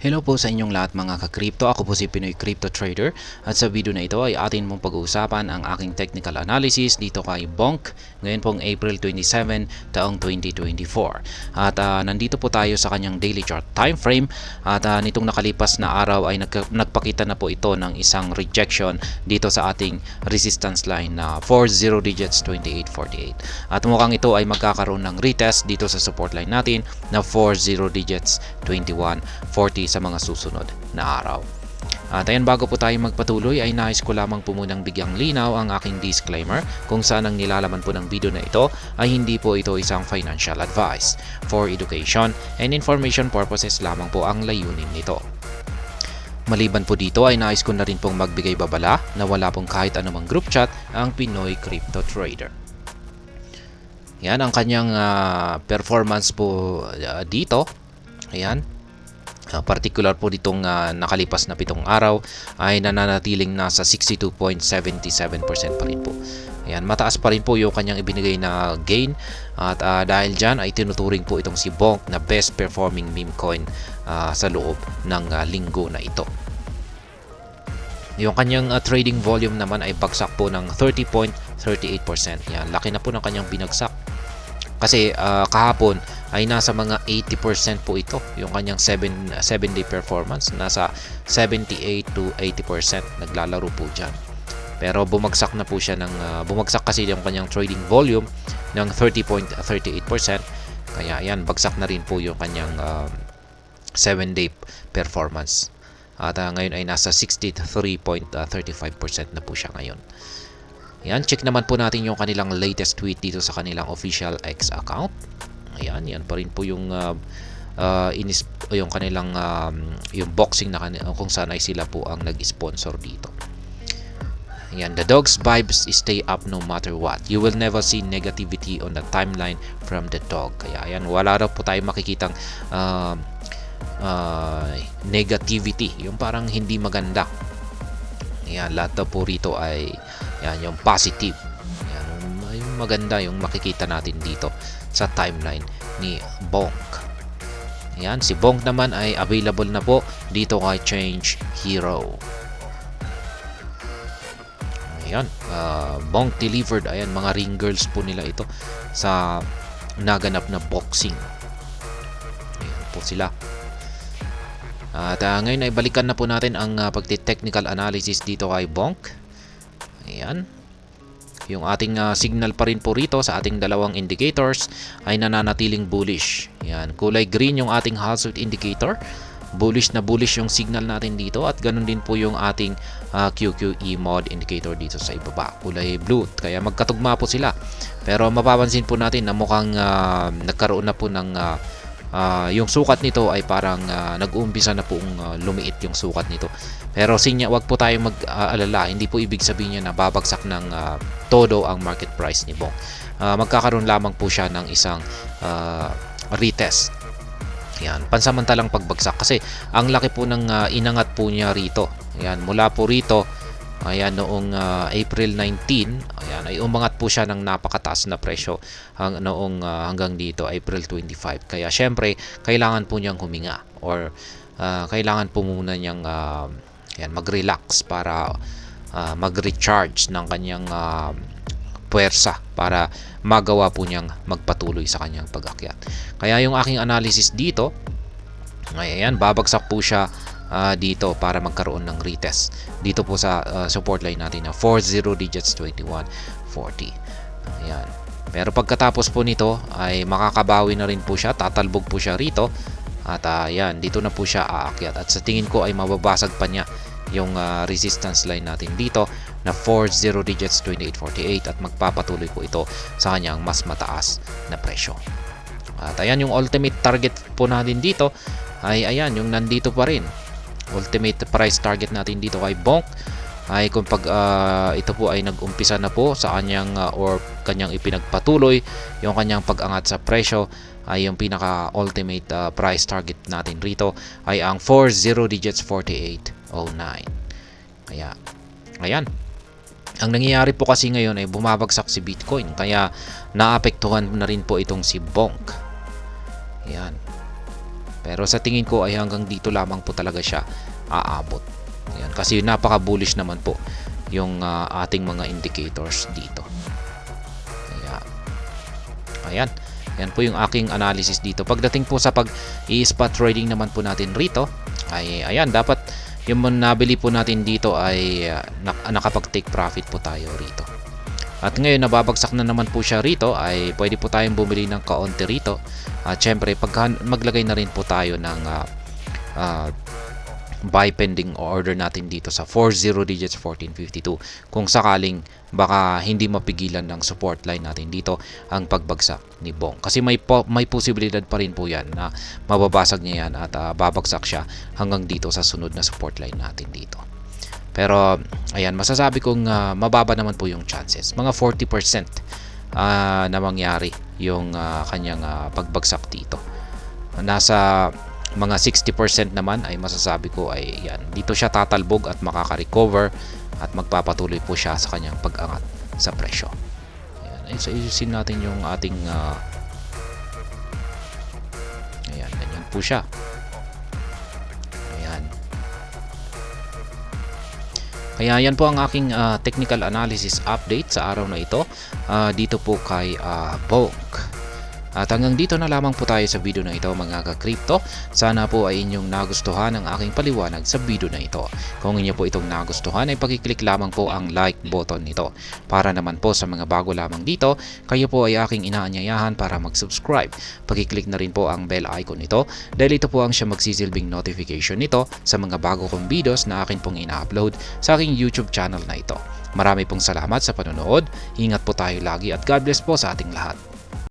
Hello po sa inyong lahat mga ka-crypto. Ako po si Pinoy Crypto Trader at sa video na ito ay atin mong pag-uusapan ang aking technical analysis dito kay Bonk ngayon pong April 27 taong 2024. At nandito po tayo sa kanyang daily chart time frame at nitong nakalipas na araw ay nagpakita na po ito ng isang rejection dito sa ating resistance line na 40 digits 2848. At mukhang ito ay magkakaroon ng retest dito sa support line natin na 40 digits 2140 sa mga susunod na araw. At ayan, bago po tayo magpatuloy ay nais ko lamang po munang bigyang linaw ang aking disclaimer kung saan ang nilalaman po ng video na ito ay hindi po ito isang financial advice. For education and information purposes lamang po ang layunin nito. Maliban po dito ay nais ko na rin pong magbigay babala na wala pong kahit anumang group chat ang Pinoy Crypto Trader. Yan ang kanyang performance po dito. Ayan. Particular po ditong nakalipas na 7 araw ay nananatiling nasa 62.77% pa rin po. Ayan, mataas pa rin po yung kanyang ibinigay na gain at dahil dyan ay tinuturing po itong si Bonk na best performing meme coin sa loob ng linggo na ito. Yung kanyang trading volume naman ay bagsak po ng 30.38%. Yan, laki na po ng kanyang binagsak. Kasi kahapon ay nasa mga 80% po ito. Yung kanyang 7-day performance nasa 78 to 80% naglalaro po dyan. Pero bumagsak na po siya bumagsak kasi yung kanyang trading volume ng 30.38%. Kaya yan, bagsak na rin po yung kanyang 7-day performance. At ngayon ay nasa 63.35% na po siya ngayon. Ayan, check naman po natin yung kanilang latest tweet dito sa kanilang official X account. Ayan, yan pa rin po yung yung kanilang yung boxing na kung saan ay sila po ang nag-sponsor dito. Ayan, the dog's vibes stay up no matter what. You will never see negativity on the timeline from the dog. Kaya ayan, wala raw po tayo makikitang negativity, yung parang hindi maganda. Ayan, lahat daw po rito ay yan, yung positive. Yan, yung maganda yung makikita natin dito sa timeline ni Bonk. Yan, si Bonk naman ay available na po dito kay Change Hero. Ayan, Bonk delivered. Ayan, mga ring girls po nila ito sa naganap na boxing. Ayan po sila. At ngayon ay balikan na po natin ang pagti-technical analysis dito kay Bonk. Ayan. Yung ating signal pa rin po rito sa ating dalawang indicators ay nananatiling bullish. Ayan. Kulay green yung ating Hallswitch indicator. Bullish na bullish yung signal natin dito at ganun din po yung ating QQE mod indicator dito sa ibaba. Kulay blue. Kaya magkatugma po sila. Pero mapapansin po natin na mukhang nagkaroon na po ng yung sukat nito ay parang nag-uumpisa na pong lumiit yung sukat nito. Pero wag po tayong mag-alala, hindi po ibig sabihin niya na babagsak ng todo ang market price ni Bonk. Magkakaroon lamang po siya ng isang retest. Yan, pansamantalang pagbagsak kasi ang laki po ng inangat po niya rito. Yan, mula po rito, ayan, noong April 19, ayan, ay umangat po siya ng napakataas na presyo hanggang dito, April 25. Kaya syempre, kailangan po niyang huminga or kailangan po muna niyang mag-relax para mag-recharge ng kanyang puwersa para magawa po niyang magpatuloy sa kanyang pag-akyat. Kaya yung aking analysis dito, ayan, babagsak po siya dito para magkaroon ng retest dito po sa support line natin na 40 digits 2140. Ayan. Pero pagkatapos po nito ay makakabawi na rin po siya, tatalbog po siya rito at ayan, dito na po siya aakyat at sa tingin ko ay mababasag pa niya yung resistance line natin dito na 40 digits 2848 at magpapatuloy po ito sa kanyang mas mataas na presyo. At ayan, yung ultimate target po natin dito ay ayan, yung nandito pa rin. Ultimate price target natin dito kay Bonk ay kung ito po ay nag-umpisa na po sa kanyang or kanyang ipinagpatuloy yung kanyang pag-angat sa presyo, ay yung pinaka ultimate price target natin rito ay ang 40 digits 4809. Kaya ayan, ang nangyayari po kasi ngayon ay bumabagsak si Bitcoin kaya naapektuhan na rin po itong si Bonk. Ayan. Pero sa tingin ko ay hanggang dito lamang po talaga siya aabot. Ayan, kasi napaka-bullish naman po yung ating mga indicators dito. Ayan. Yan po yung aking analysis dito. Pagdating po sa pag-i-spot trading naman po natin rito, ay ayan, dapat yung nabili po natin dito ay nakapag-take profit po tayo rito. At ngayon nababagsak na naman po siya rito, ay pwede po tayong bumili ng kaunti rito. At syempre, maglagay na rin po tayo ng buy pending order natin dito sa 40 digits 1452 kung sakaling baka hindi mapigilan ng support line natin dito ang pagbagsak ni Bong, kasi may posibilidad pa rin po yan na mababasag niya yan at babagsak siya hanggang dito sa sunod na support line natin dito. Pero ayan, masasabi kong mababa naman po yung chances, mga 40% na mangyari yung kanyang pagbagsak dito. Nasa mga 60% naman ay masasabi ko ay yan, dito siya tatalbog at makaka-recover at magpapatuloy po siya sa kanyang pag-angat sa presyo. Ayan, so ayusin natin yung ating ayan, ganyan po siya. Ayan. Kaya yan po ang aking technical analysis update sa araw na ito dito po kay Bong. At hanggang dito na lamang po tayo sa video na ito mga ka-crypto. Sana po ay inyong nagustuhan ang aking paliwanag sa video na ito. Kung inyo po itong nagustuhan ay pag-click lamang po ang like button nito. Para naman po sa mga bago lamang dito, kayo po ay aking inaanyayahan para mag-subscribe. Pag-click na rin po ang bell icon nito dahil ito po ang siya magsisilbing notification nito sa mga bago kong videos na akin pong ina-upload sa aking YouTube channel na ito. Marami pong salamat sa panonood. Ingat po tayo lagi at God bless po sa ating lahat.